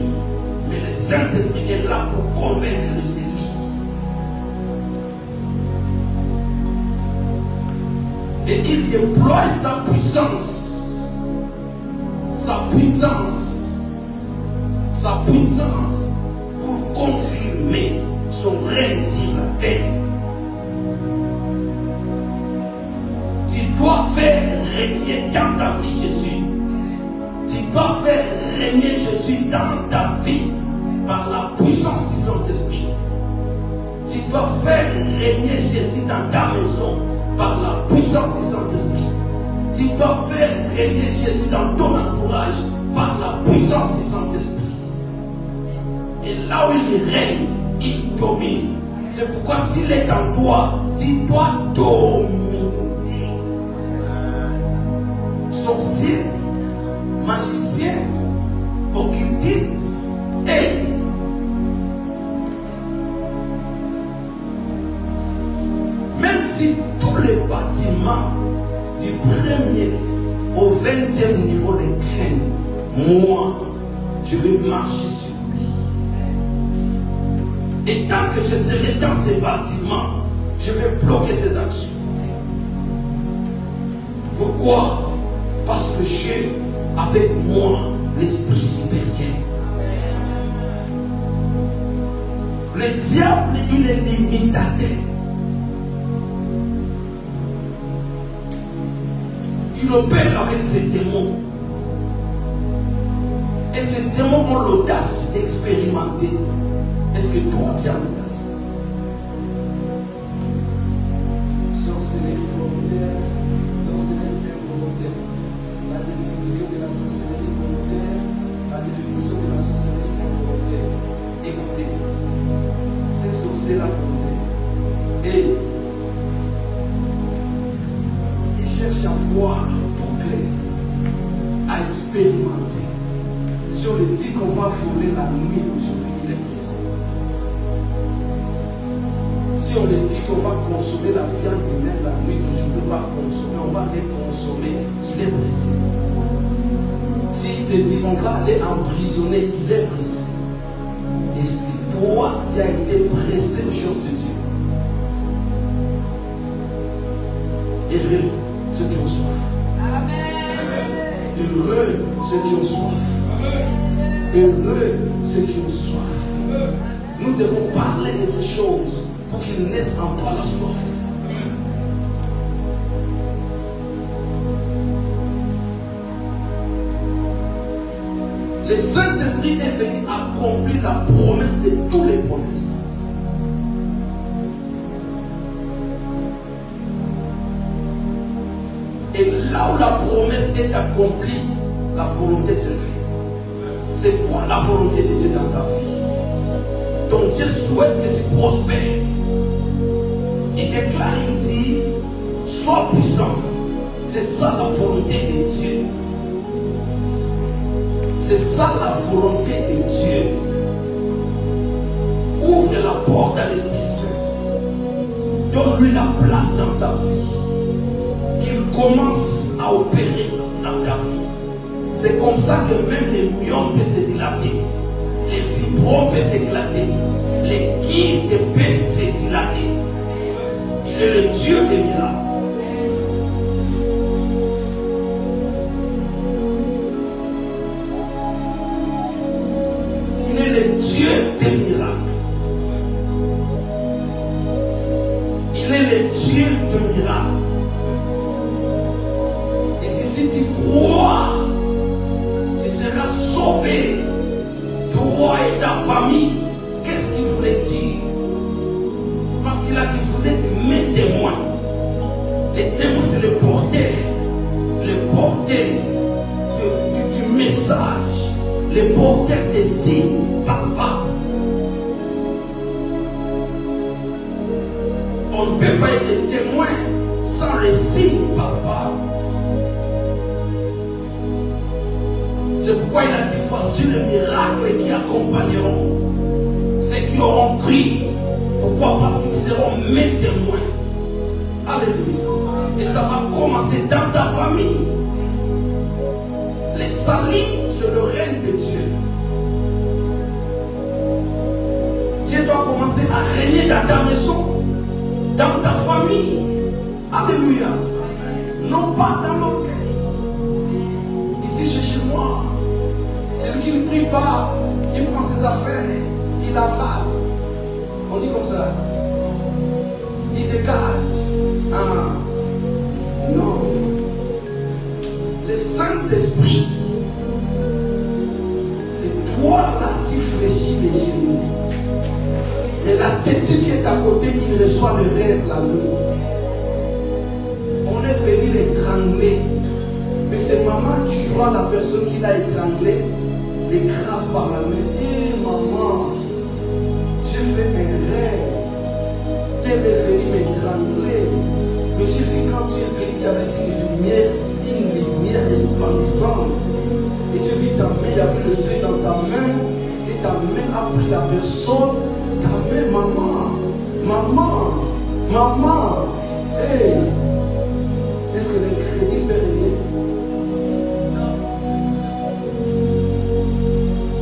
mais le Saint-Esprit est là pour convaincre les ennemis. Et il déploie sa puissance. Sa puissance pour confirmer son règne sur la terre. Tu dois faire régner dans ta vie Jésus. Tu dois faire régner Jésus dans ta vie par la puissance du Saint-Esprit. Tu dois faire régner Jésus dans ta maison par la puissance du Saint-Esprit. Tu dois faire régner Jésus dans ton entourage par la puissance du Saint-Esprit. Et là où il règne, il domine. C'est pourquoi s'il est en toi, tu dois dominer. Sorcier, magicien, occultiste, et même si tous les bâtiments du premier au 20e niveau les craignent, moi, je vais marcher sur lui. Et tant que je serai dans ces bâtiments, Je vais bloquer ces actions. Pourquoi? Parce que j'ai avec moi l'esprit supérieur. Le diable, il est limitateur. Il opère avec ses démons. Et ces démons ont l'audace d'expérimenter. Est-ce que toi, tu as l'audace? Sorcellerie volontaire, sorcellerie involontaire. La définition de la sorcellerie volontaire, la définition de la sorcellerie involontaire. Écoutez, c'est sorcellerie volontaire. Et il cherche à voir tout clair, à expérimenter. Si on lui dit qu'on va voler la nuit aujourd'hui, il est présent. Si on lui dit qu'on va consommer la viande humaine la nuit aujourd'hui, on va consommer, on va les consommer, il est présent. S'il te dit qu'on va aller emprisonner, il est présent. Est-ce que toi, tu as été pressé au jour de Dieu? Heureux ceux qui ont soif. Heureux ceux qui ont soif. Heureux ceux qui ont soif. Nous devons parler de ces choses pour qu'ils naissent en toi la soif. Le Saint-Esprit est venu accomplir la promesse de toutes les promesses. Et là où la promesse est accomplie, la volonté se fait. C'est quoi la volonté de Dieu dans ta vie? Donc Dieu souhaite que tu prospères. Il déclare, il dit, sois puissant. C'est ça la volonté de Dieu. C'est ça la volonté de Dieu. Ouvre la porte à l'Esprit Saint. Donne-lui la place dans ta vie. Qu'il commence à opérer dans ta vie. C'est comme ça que même les myopes peuvent se dilater, les fibromes peuvent s'éclater, les kystes peuvent se dilater. Il est le Dieu des miracles. Il est le Dieu des miracles. Il est le Dieu des miracles. Et dit, si tu crois, tu seras sauvé, toi et ta famille. Qu'est-ce qu'il voulait dire? Parce qu'il a dit, vous êtes mes témoins. Les témoins, c'est le porteur du message, le porteur des signes, papa. On ne peut pas être témoin sans les signes, papa. C'est pourquoi il a dit, voici les miracles qui accompagneront ceux qui auront cru. Pourquoi? Parce qu'ils seront mes témoins. Alléluia. Et ça va commencer dans ta famille. Les salis, c'est le règne de Dieu. Dieu doit commencer à régner dans ta maison, dans ta famille. Alléluia. Non pas dans l'orgueil. Ici, chez moi, celui qui ne prie pas, il prend ses affaires, il a mal. On dit comme ça. Il dégage. Ah. Non. Le Saint-Esprit, c'est toi là, tu fléchis les genoux. Et la tête qui est à côté, il reçoit le rêve la nuit. On est venu l'étrangler. Mais c'est maman qui voit la personne qui l'a étranglé, l'écrase par la main. Hé maman, j'ai fait un rêve. Tu es venu m'étrangler. Mais j'ai vu quand tu es venu, tu avais une lumière resplendissante. Et j'ai vu ta main, il y avait le feu dans ta main. Et ta main a pris la personne. Ta main, maman. Hey, est-ce que le crédit peut régler?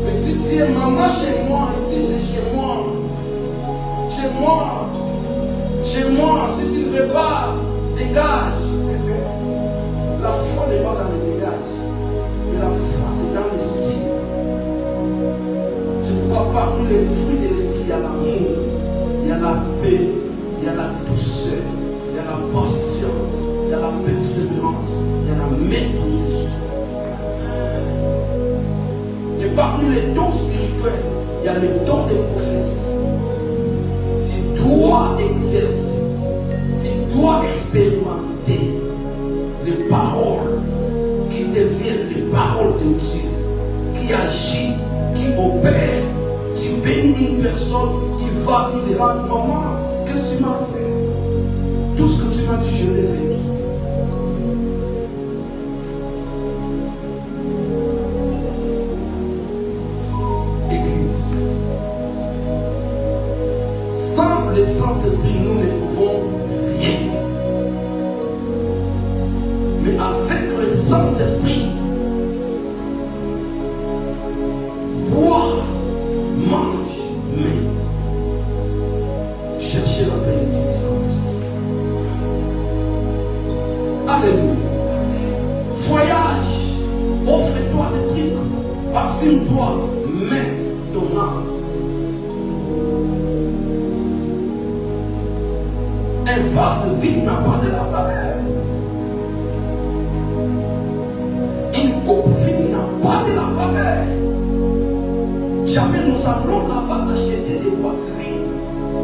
Mais si tu es maman chez moi, ici c'est chez moi, Chez moi, si tu ne veux pas, dégage. La foi n'est pas dans le dégage, mais la foi c'est dans le signe. C'est pourquoi parmi les fruits de l'esprit, il y a l'amour, il y a la paix, il y a la douceur, il y a la patience, il y a la persévérance, il y a la maîtrise. Et parmi les dons spirituels, il y a le don de prophétie. Tu dois exercer, tu dois expérimenter les paroles qui deviennent les paroles de Dieu, qui agit, qui opère. Tu bénis une personne qui va, il dira, maman, qu'est-ce que tu m'as fait? Tout ce que tu m'as dit, je l'ai vécu. Église, sans le Saint-Esprit, nous ne pouvons rien. Mais avec le Saint-Esprit, bois, mange, mais cherchez la bénédiction du Saint-Esprit. Alléluia. Voyage, offre-toi des trucs, parfume-toi, mais ton âme. Un vase vide n'a pas de la valeur. Une coupe vide n'a pas de la valeur. Jamais nous allons là-bas acheter des poteries.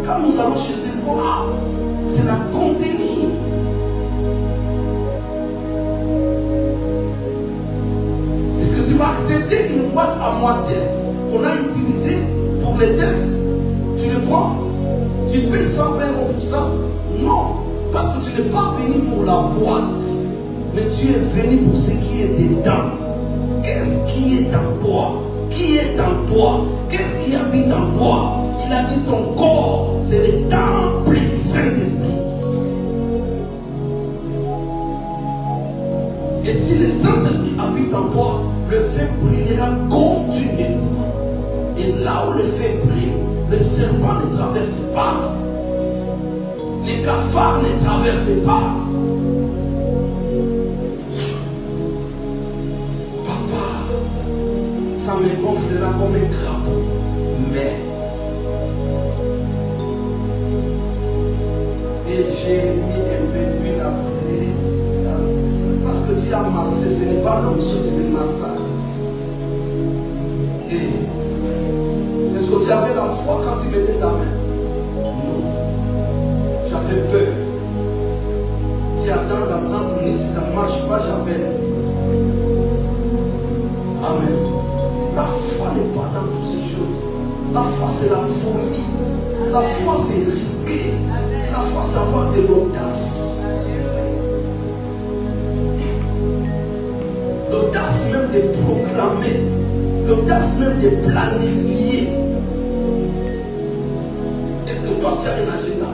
Quand nous allons chez Sephora, c'est la contenir. Est-ce que tu vas accepter une boîte à moitié qu'on a utilisée pour les tests? Tu le prends? Tu payes 120 € pour ça? Non, parce que tu n'es pas venu pour la boîte, mais tu es venu pour ce qui est dedans. Qu'est-ce qui est en toi? Qui est en toi? Qu'est-ce qui habite en toi? Il a dit ton corps, c'est le temple du Saint-Esprit. Et si le Saint-Esprit habite en toi, le feu brillera continuellement. Et là où le feu brille, le serpent ne traverse pas. Les cafards ne traversent pas. Papa, ça me gonflera comme un crapaud. Mais, et j'ai mis un peu d'huile après. C'est parce que tu as massé, ce n'est pas l'onction, c'est le massage. Et est-ce que tu avais la foi quand tu mettais ta main? J'avais peur. Tu attends dans 30 minutes, si ça ne marche pas, j'appelle. Amen. La foi n'est pas dans toutes ces choses. La foi, c'est la folie. La foi, c'est risquer. La foi, c'est avoir de l'audace. L'audace même de programmer. L'audace même de planifier. Est-ce que toi, tu as un agenda?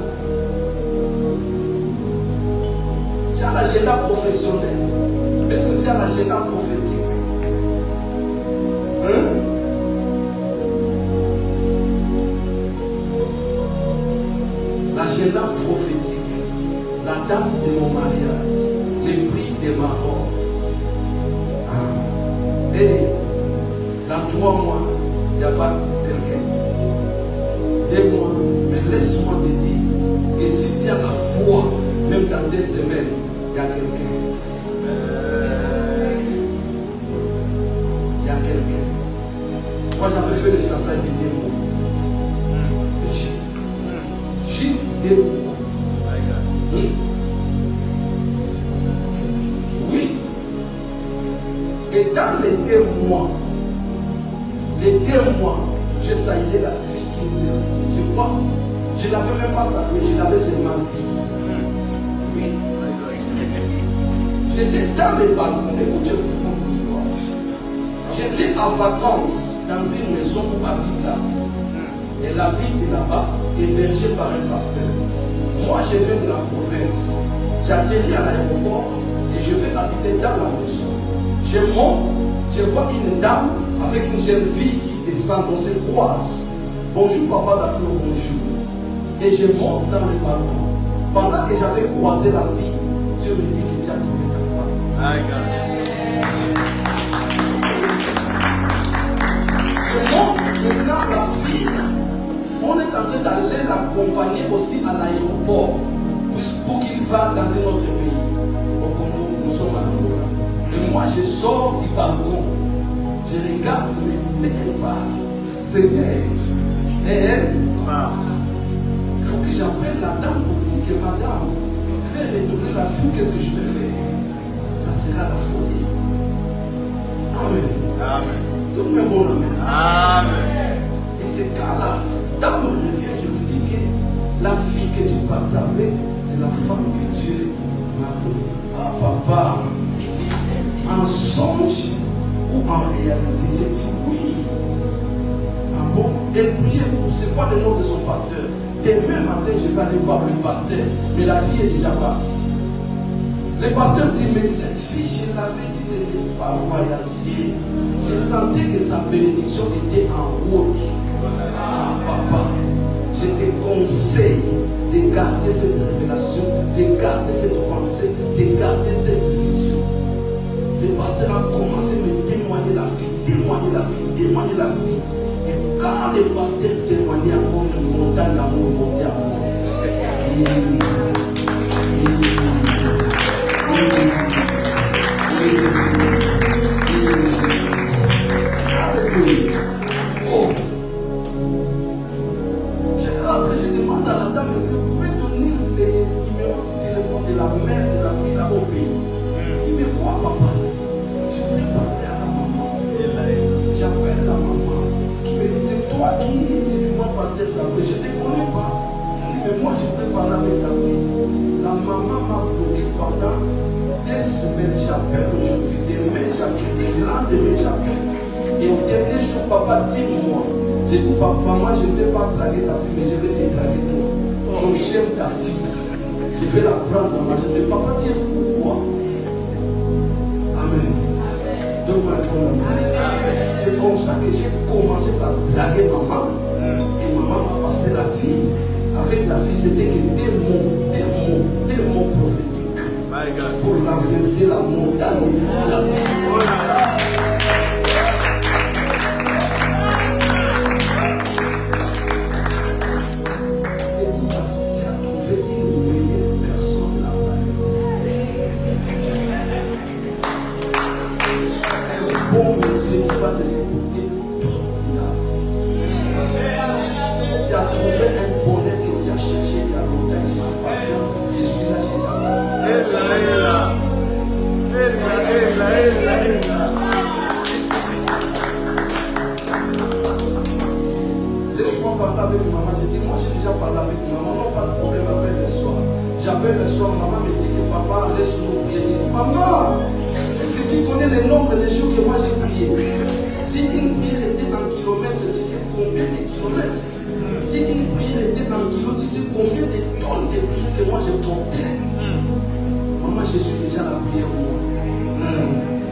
Tu as l'agenda professionnel. Est-ce que tu as l'agenda prophétique? Hein? L'agenda prophétique, la date de mon mariage, le prix de ma mort. Et dans 3 mois, il n'y a pas quelqu'un. 2 mois, mais laisse-moi te dire que si tu as la foi, même dans 2 semaines, il y a quelqu'un. Il y a quelqu'un. Moi, j'avais fait le fiançailles de 2 mois. Juste 2 mois. Oui. Et dans les 2 mois, j'ai salué la fille qui me servait. Je crois, je ne l'avais même pas saluée, je l'avais seulement vue. Oui. J'étais dans les balcons, écoutez mon histoire. J'étais en vacances dans une maison où habite la fille. Elle habite là-bas, hébergée par un pasteur. Moi, je viens de la province. J'atterris à l'aéroport et je vais habiter dans la maison. Je monte, je vois une dame avec une jeune fille qui descend, on se croise. Bonjour papa, d'accord, bonjour. Et je monte dans le balcon. Pendant que j'avais croisé la fille, Dieu me dit que tu as trouvé ta femme. Je montre maintenant la fille. On est en train d'aller l'accompagner aussi à l'aéroport pour qu'il va dans un autre pays. Donc nous sommes à Angola. Et moi je sors du balcon. Je regarde, mais elle part. C'est elle. Et elle part. Il faut que j'appelle la dame pour dire que madame, fais retourner la fille, qu'est-ce que je vais faire? Ça sera la folie. Amen. Amen. Donne-moi bon amen. Amen. Et c'est quand la dame revient, je lui dis que la fille que tu parles avec, c'est la femme que Dieu m'a donnée. Ah papa, en songe ou en réalité, j'ai dit oui. Ah bon? Elle priait pour, c'est quoi le nom de son pasteur? Demain matin, je vais aller voir le pasteur, mais la fille est déjà partie. Le pasteur dit, mais cette fille, je l'avais dit de ne pas voyager. Je sentais que sa bénédiction était en route. Ah papa, je te conseille de garder cette révélation, de garder cette pensée, de garder cette vision. Le pasteur a commencé à me témoigner la fille, témoigner la fille, témoigner la fille. Et quand le pasteur témoignait encore, une montagne d'amour montait à moi. Oh. Je rentre, je demande à la dame, est-ce que vous pouvez donner les numéros de téléphone de la mère de la fille là au pays? Il me dit, quoi papa? Je voudrais parler à la maman. J'appelle la maman. Qui me dit, c'est toi qui? Je dis, moi pasteur David, je ne te connais pas. Il dit, mais moi je voudrais parler avec ta fille. La maman m'a bloqué pendant des semaines, j'appelle aujourd'hui, demain j'appelle, le lendemain j'appelle. Et au dernier jour, papa dit moi, j'ai dit papa, moi je ne vais pas draguer ta fille, mais je vais te draguer toi. Donc j'aime ta fille, je vais la prendre dans ma jambe. Mais papa, tu es fou quoi? Amen. Donne-moi un bon amen. C'est comme ça que j'ai commencé par draguer maman. Et maman m'a passé la fille. Avec la fille, c'était que des mots prophétiques. Pour renverser la montagne de la vie. Écoute, tu as trouvé une meilleure personne de la planète. Un bon monsieur qui va te supporter toute la vie. Tu as trouvé un bonheur que tu as cherché il y a longtemps. Je suis patient, je suis là, je t'attends. Laisse-moi parler avec maman. Je dis, moi j'ai déjà parlé avec maman. Non, pas de problème avec le soir. J'appelle le soir, maman me dit que papa laisse-nous prier. Je dis, maman, est-ce que tu connais le nombre de jours que moi j'ai prié? Si une prière était en kilomètres, tu sais combien de kilomètres? Si une prière était en kilos, tu sais combien de tonnes de prières que moi je portais? Maman, je suis déjà la prière moi.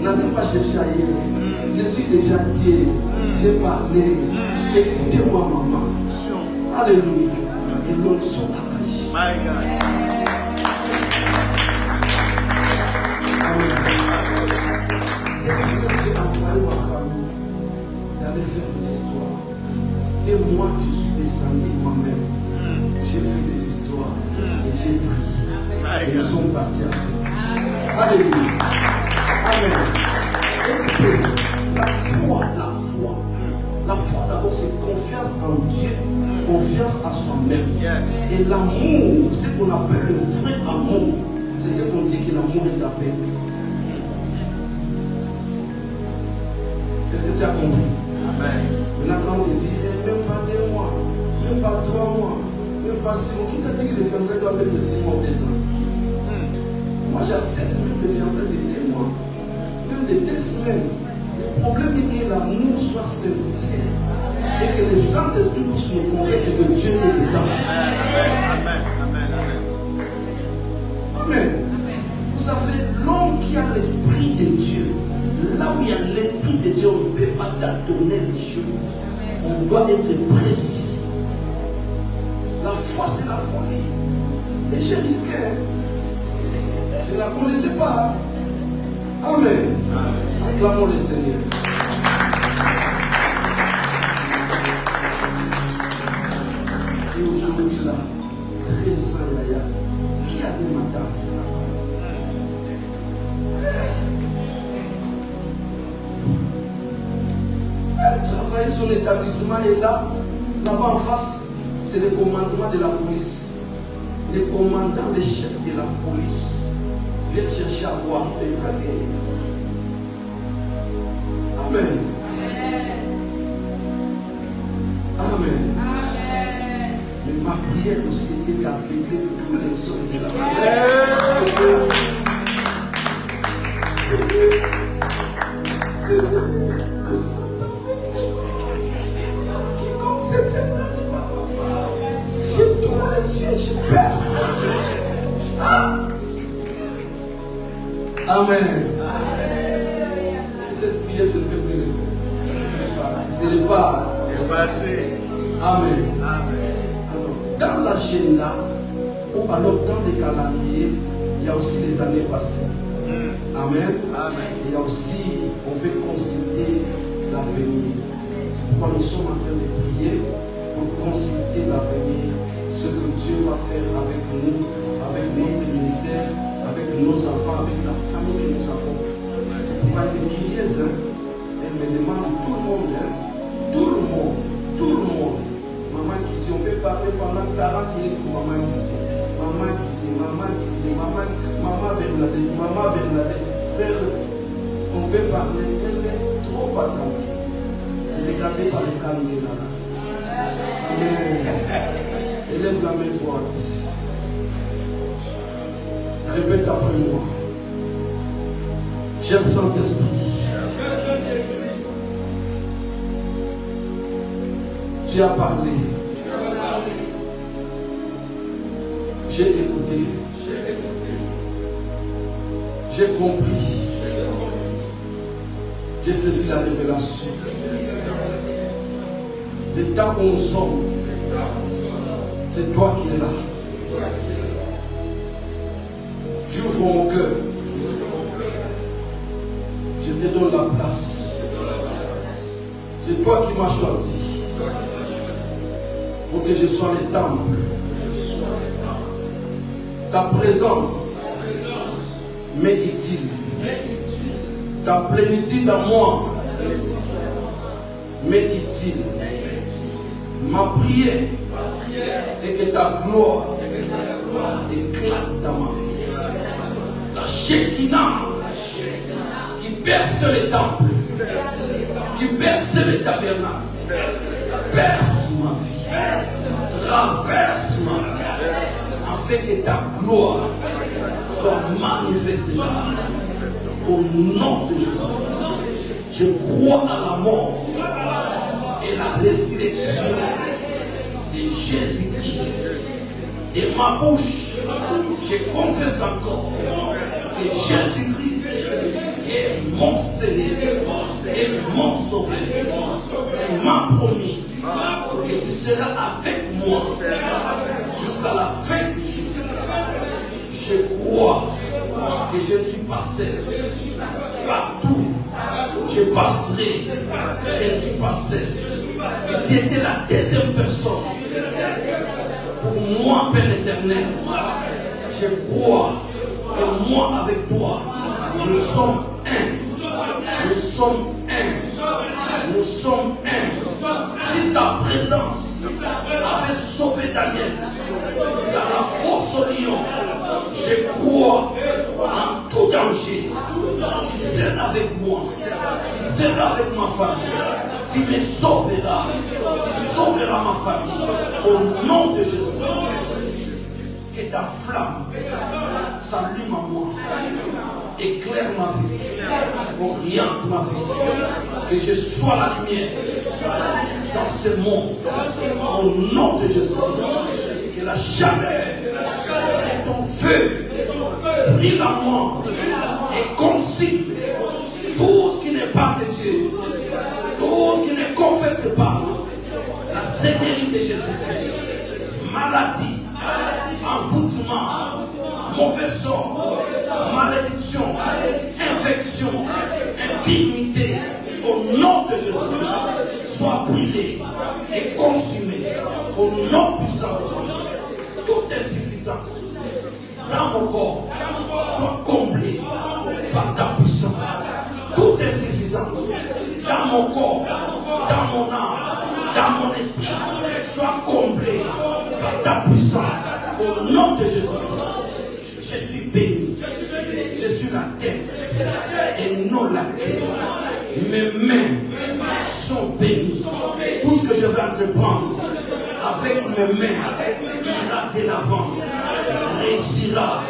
N'allez pas chercher ailleurs. Je suis déjà Dieu. J'ai parlé. Écoutez-moi, maman. Alléluia. Et l'onction d'Akaï. My God. Amen. Est-ce que j'ai envoyé ma famille d'aller faire des histoires? Et moi, je suis descendu moi-même. J'ai fait des histoires. Et j'ai prié. Et nous sommes partis avec. Alléluia. Amen. Écoutez, la foi. La foi d'abord, c'est confiance en Dieu, confiance en soi-même. Et l'amour, ce qu'on appelle le vrai amour, c'est ce qu'on dit que l'amour est aveugle. Est-ce que tu as compris? Amen. Maintenant, quand on te dit, même pas 2 mois, même pas 3 mois, même pas 6 mois, qui t'a dit que les fiançailles doivent être 6 mois ou 2 ans? Moi, j'accepte même les fiançailles de 2 mois, même de 2 semaines. Le problème est que l'amour soit sincère et que le Saint-Esprit puisse nous convaincre que Dieu est dedans. Amen. Amen. Vous savez, l'homme qui a l'Esprit de Dieu, là où il y a l'Esprit de Dieu, on ne peut pas tâtonner les choses. On doit être précis. La foi, c'est la folie. Et j'ai risqué. Je ne la connaissais pas. Amen. Acclamons le Seigneur. Et aujourd'hui là, 13 ans, Yaya, qui a des madames qui elle travaille son établissement et là-bas en face, c'est le commandement de la police. Le commandant, le chef de la police vient chercher à voir la guerre. Amen. Amen. Mais ma prière aussi était d'appeler tous les hommes de la prière. C'est comme c'était là, je tourne les cieux, je perce les cieux. Amen. Cette prière, je ne peux plus le faire. C'est le passé. Amen. Alors, dans l'agenda, ou alors dans les calendriers, il y a aussi les années passées. Amen. Il y a aussi, on peut consulter l'avenir. C'est pourquoi nous sommes en train de prier pour consulter l'avenir, ce que Dieu va faire avec nous, avec notre ministère, avec nos enfants, avec la famille que nous avons. C'est pourquoi elle me crie, elle me demande tout le monde. Maman Kizzy, on peut parler pendant 40 minutes pour Maman Kizzy. Maman Bernadette, frère, on peut parler, elle est trop attentive. Regardez par le calme de Nana. Amen. Élève la main droite. Répète après moi. Cher Saint-Esprit, tu as parlé. J'ai écouté. J'ai compris. J'ai saisi la révélation. Le temps où nous sommes, c'est toi qui es là. J'ouvre mon cœur. Je te donne la place. C'est toi qui m'as choisi pour que je sois le temple. Ta présence m'est utile. Ta plénitude en moi m'est utile. Ma prière est que ta gloire éclate dans ma vie. La Shekinah qui berce le temple, qui berce le tabernacle, berce ma vie, traverse ma vie, afin que ta gloire soit manifestée au nom de Jésus-Christ. Je crois à la mort et la résurrection de Jésus-Christ. Et ma bouche, je confesse encore que Jésus-Christ est mon Seigneur et mon Sauveur. Tu m'as promis que tu seras avec moi jusqu'à la fin du jour. Je crois que je ne suis pas seul. Partout, je passerai. Je ne suis pas seul. Si tu étais la deuxième personne, pour moi, Père éternel, je crois que moi avec toi, nous sommes un. Nous sommes un. Nous sommes un. Si ta présence avait sauvé Daniel dans la fosse au lion, je crois en tout danger. Tu seras avec moi. Tu seras avec ma famille. Tu me sauveras. Tu sauveras ma famille. Au nom de Jésus. Que ta flamme s'allume en moi. Éclaire ma vie. Oriente ma vie. Que je sois la lumière dans ce monde. Au nom de Jésus-Christ. Que la chaleur de ton feu brille en moi et consigne tout ce qui n'est pas de Dieu. Tout ce qui ne confesse pas la Seigneurie de Jésus-Christ. Maladie, envoûtement, envoûtement, mauvais sort, malédiction, infection, infirmité, au nom de Jésus-Christ, soit brûlé et consumé au nom puissant de Jésus. Toute insuffisance dans mon corps soit comblée par ta puissance. Toute insuffisance dans mon corps, dans mon âme, dans mon esprit, soit comblée par ta puissance au nom de Jésus-Christ. Je suis béni. Je suis la tête et non la queue. Mes mains sont bénies. Tout ce que je vais entreprendre avec mes mains ira de l'avant, réussira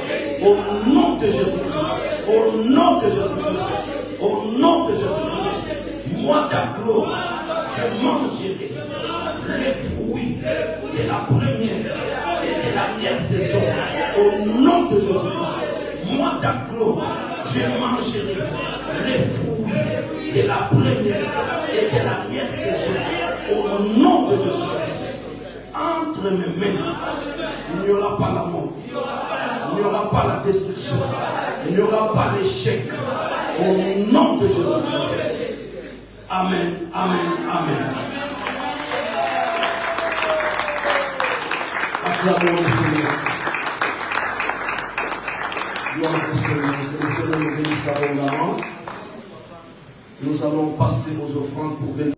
au nom de Jésus-Christ. Au nom de Jésus-Christ. Au nom de Jésus-Christ. Moi d'Aglo, je mangerai les fruits de la première et de l'arrière saison. Au nom de Jésus-Christ. Moi d'Aglo, je mangerai les fruits de la première et de l'arrière saison. Au nom de Jésus-Christ. Entre mes mains, il n'y aura pas la mort, il n'y aura pas la destruction, il n'y aura pas l'échec. Au nom de Jésus-Christ. Amen, amen, amen. Acclamons le Seigneur. Gloire au Seigneur. Que le Seigneur nous bénisse abondamment. Nous allons passer aux offrandes pour bénir.